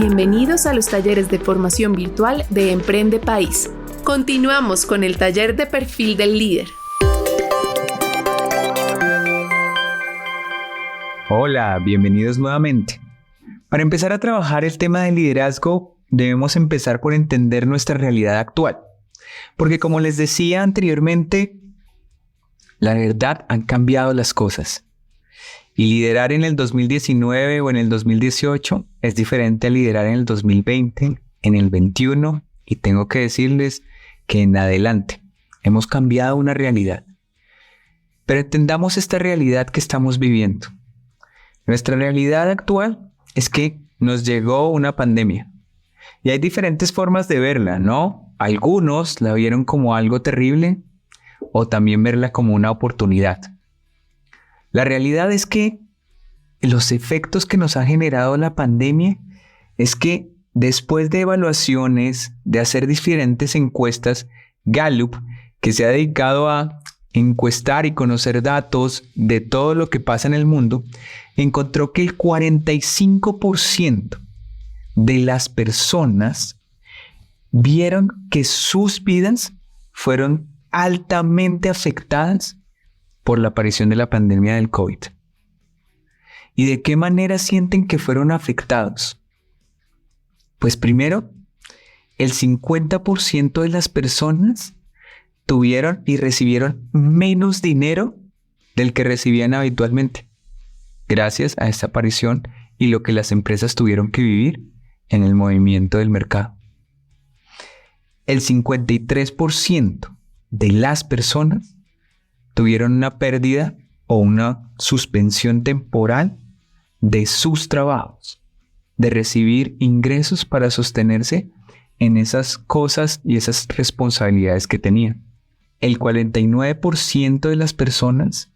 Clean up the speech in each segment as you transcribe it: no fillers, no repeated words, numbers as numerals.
Bienvenidos a los talleres de formación virtual de Emprende País. Continuamos con el taller de perfil del líder. Hola, bienvenidos nuevamente. Para empezar a trabajar el tema del liderazgo, debemos empezar por entender nuestra realidad actual. Porque como les decía anteriormente, la verdad han cambiado las cosas. Y liderar en el 2019 o en el 2018 es diferente a liderar en el 2020, en el 21, y tengo que decirles que en adelante hemos cambiado una realidad. Pero entendamos esta realidad que estamos viviendo. Nuestra realidad actual es que nos llegó una pandemia. Y hay diferentes formas de verla, ¿no? Algunos la vieron como algo terrible o también verla como una oportunidad. La realidad es que los efectos que nos ha generado la pandemia es que después de evaluaciones, de hacer diferentes encuestas, Gallup, que se ha dedicado a encuestar y conocer datos de todo lo que pasa en el mundo, encontró que el 45% de las personas vieron que sus vidas fueron altamente afectadas por la aparición de la pandemia del COVID. ¿Y de qué manera sienten que fueron afectados? Pues primero, el 50% de las personas tuvieron y recibieron menos dinero del que recibían habitualmente, gracias a esta aparición y lo que las empresas tuvieron que vivir en el movimiento del mercado. El 53% de las personas tuvieron una pérdida o una suspensión temporal de sus trabajos, de recibir ingresos para sostenerse en esas cosas y esas responsabilidades que tenían. El 49% de las personas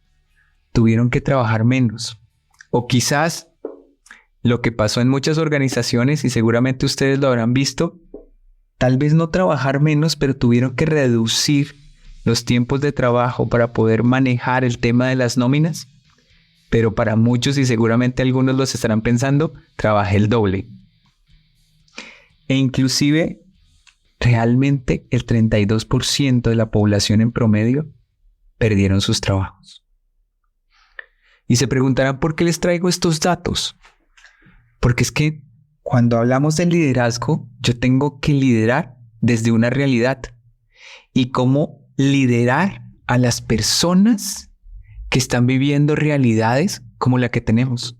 tuvieron que trabajar menos. O quizás lo que pasó en muchas organizaciones, y seguramente ustedes lo habrán visto, tal vez no trabajar menos, pero tuvieron que reducir los tiempos de trabajo para poder manejar el tema de las nóminas, pero para muchos, y seguramente algunos los estarán pensando, trabajé el doble. E inclusive, realmente el 32% de la población en promedio perdieron sus trabajos. Y se preguntarán por qué les traigo estos datos. Porque es que cuando hablamos de liderazgo, yo tengo que liderar desde una realidad. Y cómo liderar a las personas que están viviendo realidades como la que tenemos.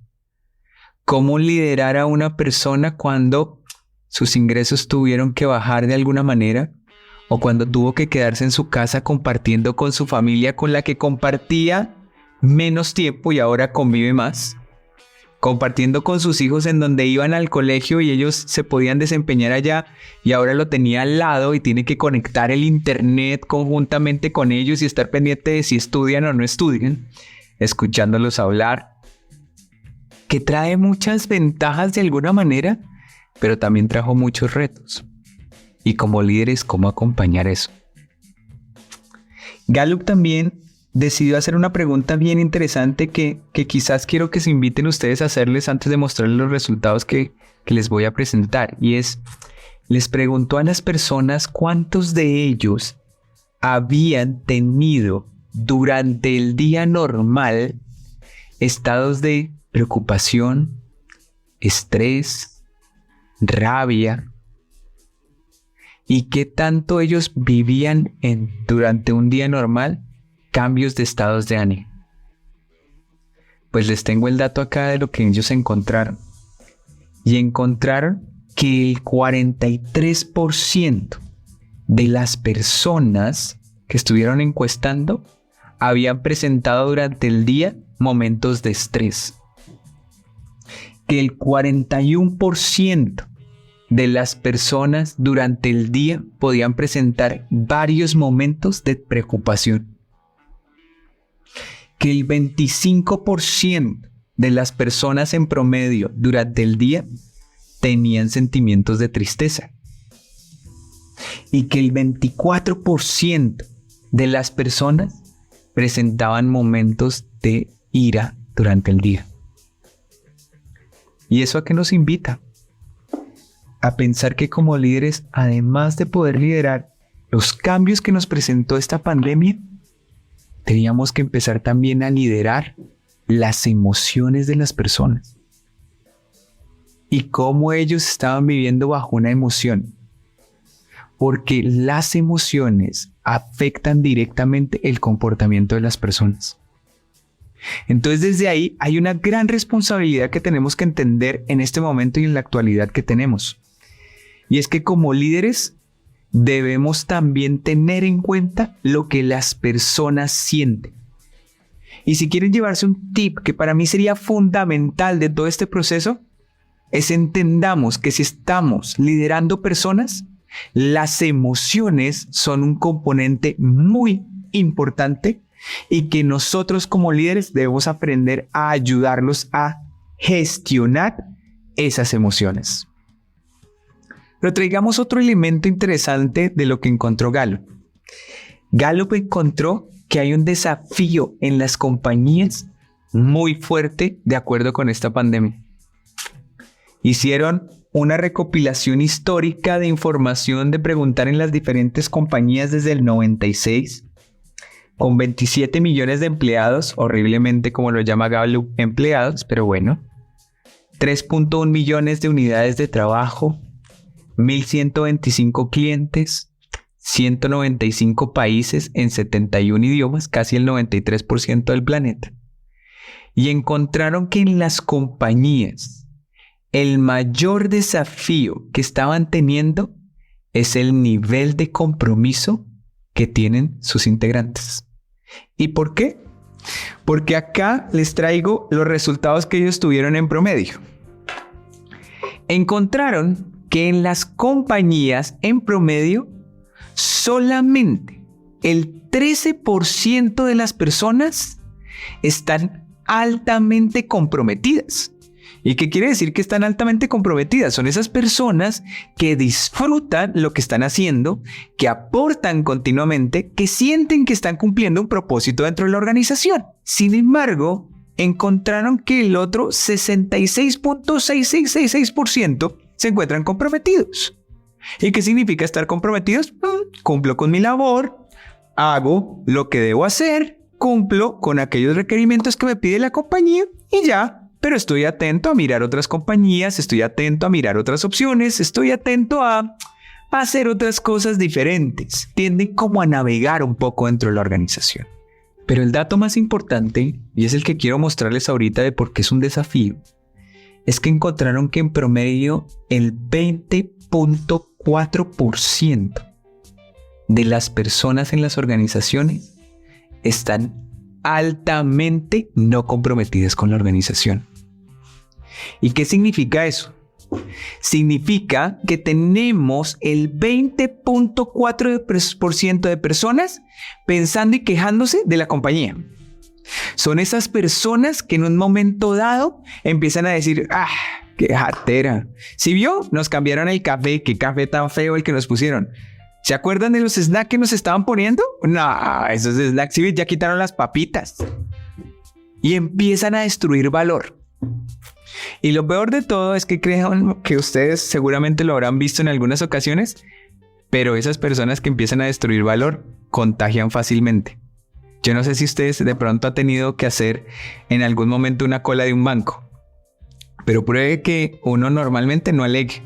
Cómo liderar a una persona cuando sus ingresos tuvieron que bajar de alguna manera o cuando tuvo que quedarse en su casa compartiendo con su familia con la que compartía menos tiempo y ahora convive más. Compartiendo con sus hijos en donde iban al colegio y ellos se podían desempeñar allá y ahora lo tenía al lado y tiene que conectar el internet conjuntamente con ellos y estar pendiente de si estudian o no estudian, escuchándolos hablar, que trae muchas ventajas de alguna manera, pero también trajo muchos retos. Y como líderes, ¿cómo acompañar eso? Gallup también decidió hacer una pregunta bien interesante que quizás quiero que se inviten ustedes a hacerles antes de mostrarles los resultados que les voy a presentar. Y es, les preguntó a las personas cuántos de ellos habían tenido durante el día normal estados de preocupación, estrés, rabia, y qué tanto ellos vivían durante un día normal cambios de estados de ánimo. Pues les tengo el dato acá de lo que ellos encontraron. Y encontraron que el 43% de las personas que estuvieron encuestando habían presentado durante el día momentos de estrés. Que el 41% de las personas durante el día podían presentar varios momentos de preocupación. Que el 25% de las personas en promedio durante el día tenían sentimientos de tristeza. Y que el 24% de las personas presentaban momentos de ira durante el día. ¿Y eso a qué nos invita? a pensar que como líderes, además de poder liderar los cambios que nos presentó esta pandemia, teníamos que empezar también a liderar las emociones de las personas y cómo ellos estaban viviendo bajo una emoción. Porque las emociones afectan directamente el comportamiento de las personas. Entonces, desde ahí hay una gran responsabilidad que tenemos que entender en este momento y en la actualidad que tenemos. Y es que como líderes debemos también tener en cuenta lo que las personas sienten. Y si quieren llevarse un tip que para mí sería fundamental de todo este proceso, es entendamos que si estamos liderando personas, las emociones son un componente muy importante y que nosotros como líderes debemos aprender a ayudarlos a gestionar esas emociones. Pero traigamos otro elemento interesante de lo que encontró Gallup. Gallup encontró que hay un desafío en las compañías muy fuerte de acuerdo con esta pandemia. Hicieron una recopilación histórica de información de preguntar en las diferentes compañías desde el 96, con 27 millones de empleados, horriblemente como lo llama Gallup, empleados, pero bueno, 3.1 millones de unidades de trabajo, 1.125 clientes, 195 países en 71 idiomas, casi el 93% del planeta. Y encontraron que en las compañías el mayor desafío que estaban teniendo es el nivel de compromiso que tienen sus integrantes. ¿Y por qué? Porque acá les traigo los resultados que ellos tuvieron en promedio. Encontraron que en las compañías en promedio solamente el 13% de las personas están altamente comprometidas. ¿Y qué quiere decir que están altamente comprometidas? Son esas personas que disfrutan lo que están haciendo, que aportan continuamente, que sienten que están cumpliendo un propósito dentro de la organización. Sin embargo, encontraron que el otro 66.6666% se encuentran comprometidos. ¿Y qué significa estar comprometidos? Cumplo con mi labor, hago lo que debo hacer, cumplo con aquellos requerimientos que me pide la compañía y ya. Pero estoy atento a mirar otras compañías, estoy atento a mirar otras opciones, estoy atento a hacer otras cosas diferentes. Tienden como a navegar un poco dentro de la organización. Pero el dato más importante, y es el que quiero mostrarles ahorita de por qué es un desafío, es que encontraron que en promedio el 20.4% de las personas en las organizaciones están altamente no comprometidas con la organización. ¿Y qué significa eso? Significa que tenemos el 20.4% de personas pensando y quejándose de la compañía. Son esas personas que en un momento dado empiezan a decir, qué jatera. ¿Sí vio? Nos cambiaron el café, qué café tan feo el que nos pusieron. ¿Se acuerdan de los snacks que nos estaban poniendo? No, esos snacks sí, ya quitaron las papitas. Y empiezan a destruir valor. Y lo peor de todo es que creo que ustedes seguramente lo habrán visto en algunas ocasiones, pero esas personas que empiezan a destruir valor contagian fácilmente. Yo no sé si ustedes de pronto han tenido que hacer en algún momento una cola de un banco, pero puede que uno normalmente no alegue.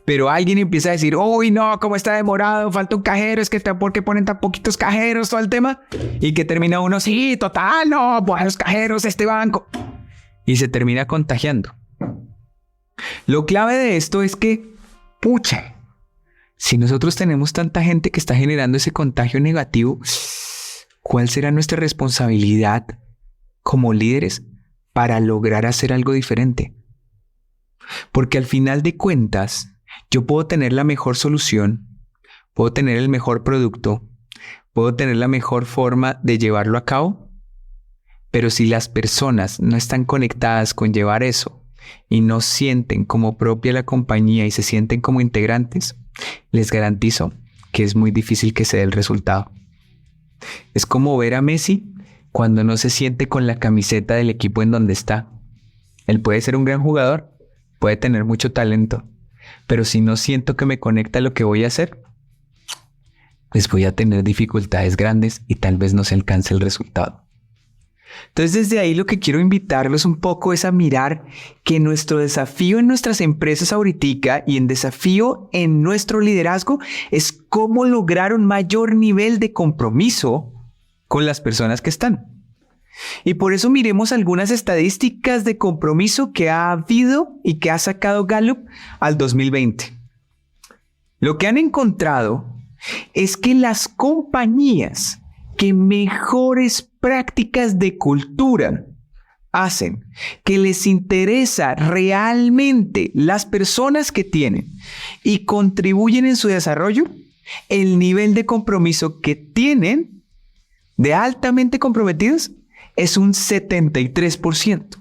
Pero alguien empieza a decir, uy, no, cómo está demorado, falta un cajero, es que ¿por qué ponen tan poquitos cajeros? Todo el tema. Y que termina uno, sí, total, no, pues los cajeros de este banco. Y se termina contagiando. Lo clave de esto es que, pucha, si nosotros tenemos tanta gente que está generando ese contagio negativo, ¿cuál será nuestra responsabilidad como líderes para lograr hacer algo diferente? Porque al final de cuentas, yo puedo tener la mejor solución, puedo tener el mejor producto, puedo tener la mejor forma de llevarlo a cabo, pero si las personas no están conectadas con llevar eso y no sienten como propia la compañía y se sienten como integrantes, les garantizo que es muy difícil que se dé el resultado. Es como ver a Messi cuando no se siente con la camiseta del equipo en donde está. Él puede ser un gran jugador, puede tener mucho talento, pero si no siento que me conecta a lo que voy a hacer, pues voy a tener dificultades grandes y tal vez no se alcance el resultado. Entonces, desde ahí lo que quiero invitarlos un poco es a mirar que nuestro desafío en nuestras empresas ahorita y en desafío en nuestro liderazgo es cómo lograr un mayor nivel de compromiso con las personas que están. Y por eso miremos algunas estadísticas de compromiso que ha habido y que ha sacado Gallup al 2020. Lo que han encontrado es que las compañías que mejores prácticas de cultura hacen, que les interesa realmente las personas que tienen y contribuyen en su desarrollo, el nivel de compromiso que tienen de altamente comprometidos es un 73%.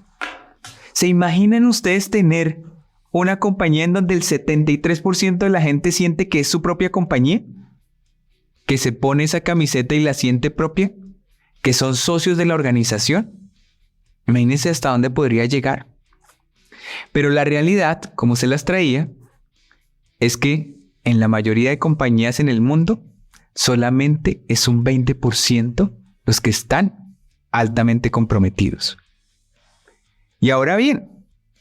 ¿Se imaginan ustedes tener una compañía en donde el 73% de la gente siente que es su propia compañía? ¿Que se pone esa camiseta y la siente propia? ¿Que son socios de la organización? Imagínense hasta dónde podría llegar. Pero la realidad, como se las traía, es que en la mayoría de compañías en el mundo, solamente es un 20% los que están altamente comprometidos. Y ahora bien,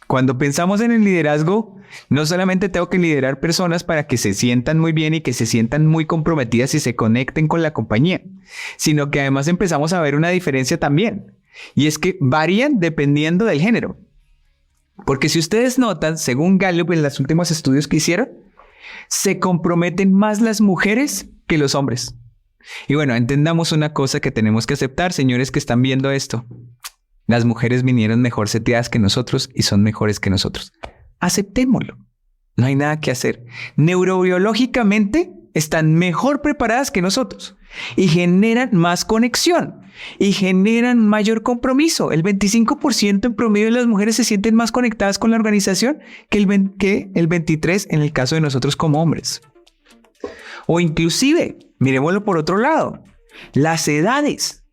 cuando pensamos en el liderazgo, no solamente tengo que liderar personas para que se sientan muy bien y que se sientan muy comprometidas y se conecten con la compañía, sino que además empezamos a ver una diferencia también. Y es que varían dependiendo del género. Porque si ustedes notan, según Gallup en los últimos estudios que hicieron, se comprometen más las mujeres que los hombres. Y bueno, entendamos una cosa que tenemos que aceptar, señores que están viendo esto. Las mujeres vinieron mejor seteadas que nosotros y son mejores que nosotros. Aceptémoslo. No hay nada que hacer. Neurobiológicamente están mejor preparadas que nosotros y generan más conexión y generan mayor compromiso. El 25% en promedio de las mujeres se sienten más conectadas con la organización que el 23% en el caso de nosotros como hombres. O inclusive, miremoslo por otro lado, las edades.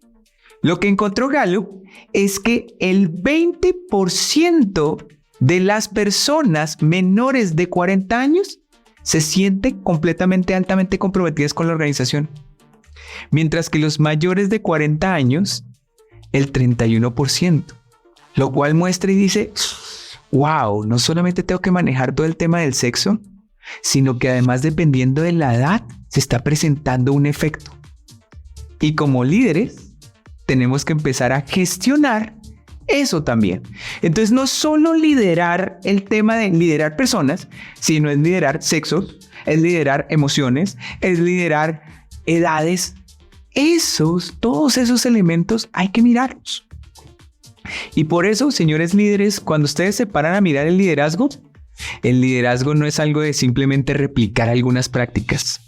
Lo que encontró Gallup es que el 20% de las personas menores de 40 años se sienten completamente altamente comprometidas con la organización. Mientras que los mayores de 40 años, el 31%. Lo cual muestra y dice, wow, no solamente tengo que manejar todo el tema del sexo, sino que además dependiendo de la edad se está presentando un efecto. Y como líderes, tenemos que empezar a gestionar eso también. Entonces, no solo liderar el tema de liderar personas, sino es liderar sexos, es liderar emociones, es liderar edades. Todos esos elementos hay que mirarlos. Y por eso, señores líderes, cuando ustedes se paran a mirar el liderazgo no es algo de simplemente replicar algunas prácticas,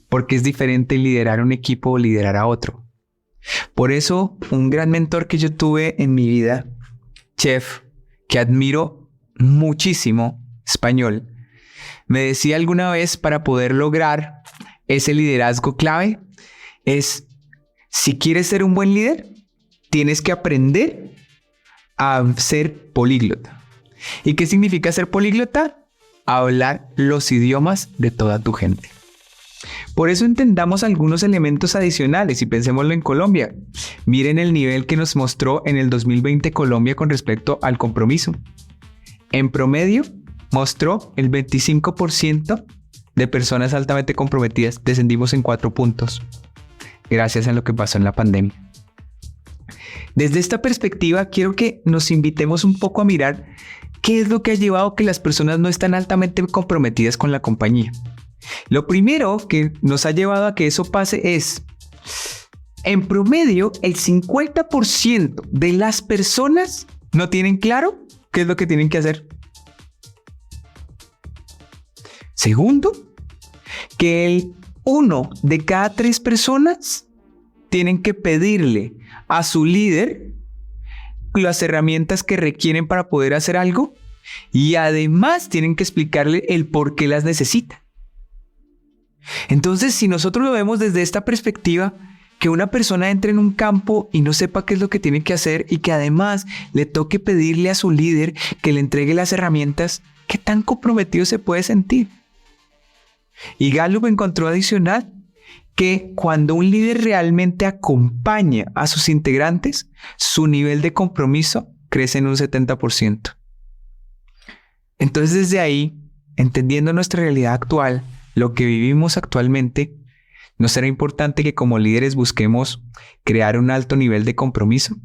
porque es diferente liderar un equipo o liderar a otro. Por eso, un gran mentor que yo tuve en mi vida, chef, que admiro muchísimo, español, me decía alguna vez para poder lograr ese liderazgo clave es, si quieres ser un buen líder, tienes que aprender a ser políglota. ¿Y qué significa ser políglota? Hablar los idiomas de toda tu gente. Por eso entendamos algunos elementos adicionales y pensémoslo en Colombia. Miren el nivel que nos mostró en el 2020 Colombia con respecto al compromiso. En promedio, mostró el 25% de personas altamente comprometidas. Descendimos en 4 puntos, gracias a lo que pasó en la pandemia. Desde esta perspectiva, quiero que nos invitemos un poco a mirar qué es lo que ha llevado a que las personas no están altamente comprometidas con la compañía. Lo primero que nos ha llevado a que eso pase es, en promedio, el 50% de las personas no tienen claro qué es lo que tienen que hacer. Segundo, que el 1 de cada 3 personas tienen que pedirle a su líder las herramientas que requieren para poder hacer algo y además tienen que explicarle el por qué las necesita. Entonces, si nosotros lo vemos desde esta perspectiva, que una persona entre en un campo y no sepa qué es lo que tiene que hacer y que además le toque pedirle a su líder que le entregue las herramientas, ¿qué tan comprometido se puede sentir? Y Gallup encontró adicional que cuando un líder realmente acompaña a sus integrantes, su nivel de compromiso crece en un 70%. Entonces, desde ahí, entendiendo nuestra realidad actual, lo que vivimos actualmente, ¿no será importante que como líderes busquemos crear un alto nivel de compromiso?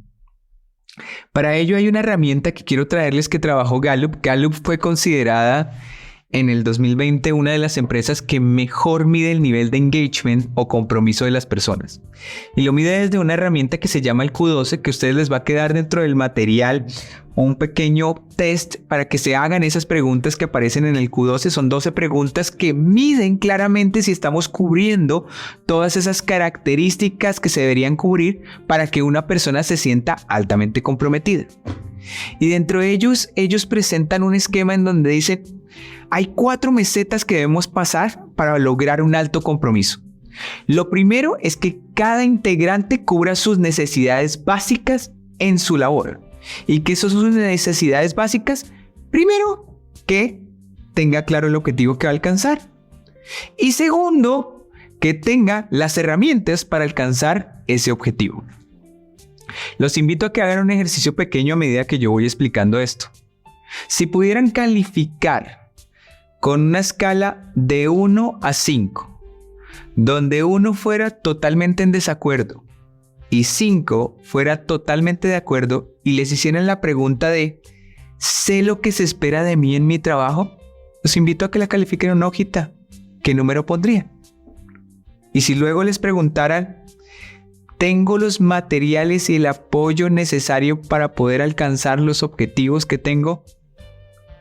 Para ello hay una herramienta que quiero traerles que trabajó Gallup. Gallup fue considerada en el 2020 una de las empresas que mejor mide el nivel de engagement o compromiso de las personas. Y lo mide desde una herramienta que se llama el Q12, que a ustedes les va a quedar dentro del material un pequeño test para que se hagan esas preguntas que aparecen en el Q12. Son 12 preguntas que miden claramente si estamos cubriendo todas esas características que se deberían cubrir para que una persona se sienta altamente comprometida. Y dentro de ellos presentan un esquema en donde dicen: hay 4 mesetas que debemos pasar para lograr un alto compromiso. Lo primero es que cada integrante cubra sus necesidades básicas en su labor. ¿Y qué son sus necesidades básicas? Primero, que tenga claro el objetivo que va a alcanzar. Y segundo, que tenga las herramientas para alcanzar ese objetivo. Los invito a que hagan un ejercicio pequeño a medida que yo voy explicando esto. Si pudieran calificar con una escala de 1 a 5, donde 1 fuera totalmente en desacuerdo y 5 fuera totalmente de acuerdo, y les hicieran la pregunta de ¿sé lo que se espera de mí en mi trabajo? Los invito a que la califiquen en una hojita. ¿Qué número pondrían? Y si luego les preguntaran ¿tengo los materiales y el apoyo necesario para poder alcanzar los objetivos que tengo?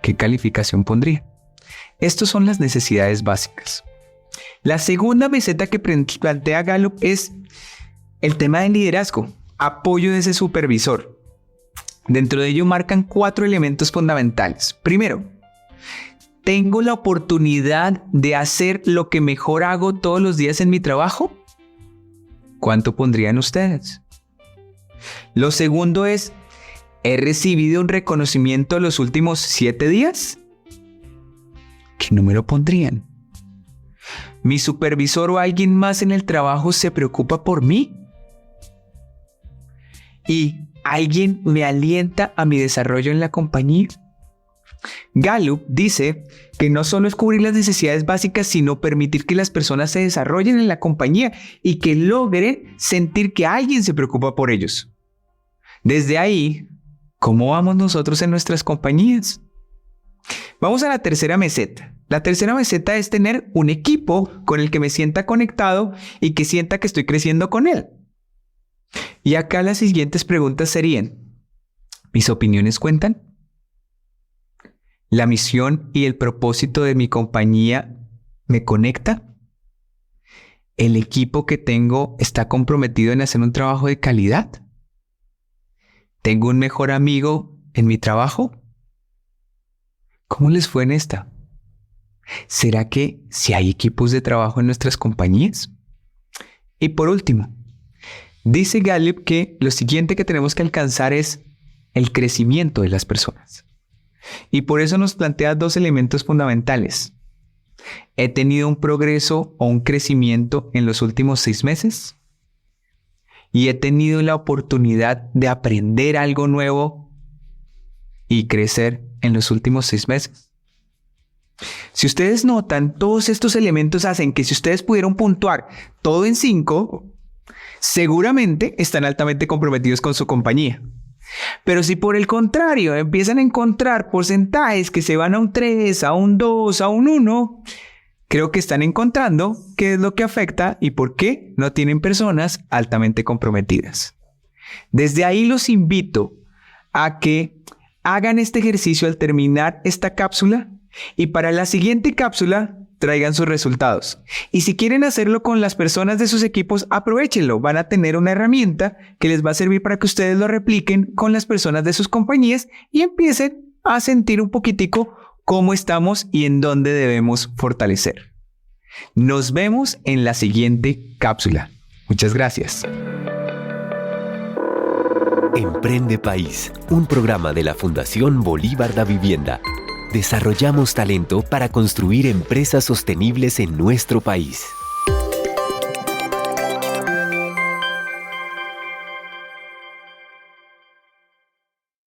¿Qué calificación pondría? Estas son las necesidades básicas. La segunda meseta que plantea Gallup es el tema del liderazgo, apoyo de ese supervisor. Dentro de ello marcan 4 elementos fundamentales. Primero, ¿tengo la oportunidad de hacer lo que mejor hago todos los días en mi trabajo? ¿Cuánto pondrían ustedes? Lo segundo es, ¿he recibido un reconocimiento los últimos 7 días? ¿Qué número pondrían? ¿Mi supervisor o alguien más en el trabajo se preocupa por mí? ¿Y alguien me alienta a mi desarrollo en la compañía? Gallup dice que no solo es cubrir las necesidades básicas, sino permitir que las personas se desarrollen en la compañía y que logren sentir que alguien se preocupa por ellos. Desde ahí, ¿cómo vamos nosotros en nuestras compañías? Vamos a la tercera meseta. La tercera meseta es tener un equipo con el que me sienta conectado y que sienta que estoy creciendo con él. Y acá las siguientes preguntas serían: ¿mis opiniones cuentan? ¿La misión y el propósito de mi compañía me conecta? ¿El equipo que tengo está comprometido en hacer un trabajo de calidad? ¿Tengo un mejor amigo en mi trabajo? ¿Cómo les fue en esta? ¿Será que si hay equipos de trabajo en nuestras compañías? Y por último, dice Gallup que lo siguiente que tenemos que alcanzar es el crecimiento de las personas. Y por eso nos plantea 2 elementos fundamentales. ¿He tenido un progreso o un crecimiento en los últimos 6 meses? ¿Y he tenido la oportunidad de aprender algo nuevo y crecer en los últimos 6 meses? Si ustedes notan, todos estos elementos hacen que si ustedes pudieran puntuar todo en 5, seguramente están altamente comprometidos con su compañía. Pero si por el contrario empiezan a encontrar porcentajes que se van a un 3, a un 2, a un 1, creo que están encontrando qué es lo que afecta y por qué no tienen personas altamente comprometidas. Desde ahí los invito a que hagan este ejercicio al terminar esta cápsula y para la siguiente cápsula traigan sus resultados. Y si quieren hacerlo con las personas de sus equipos, aprovéchenlo. Van a tener una herramienta que les va a servir para que ustedes lo repliquen con las personas de sus compañías y empiecen a sentir un poquitico cómo estamos y en dónde debemos fortalecer. Nos vemos en la siguiente cápsula. Muchas gracias. Emprende País, un programa de la Fundación Bolívar da Vivienda. Desarrollamos talento para construir empresas sostenibles en nuestro país.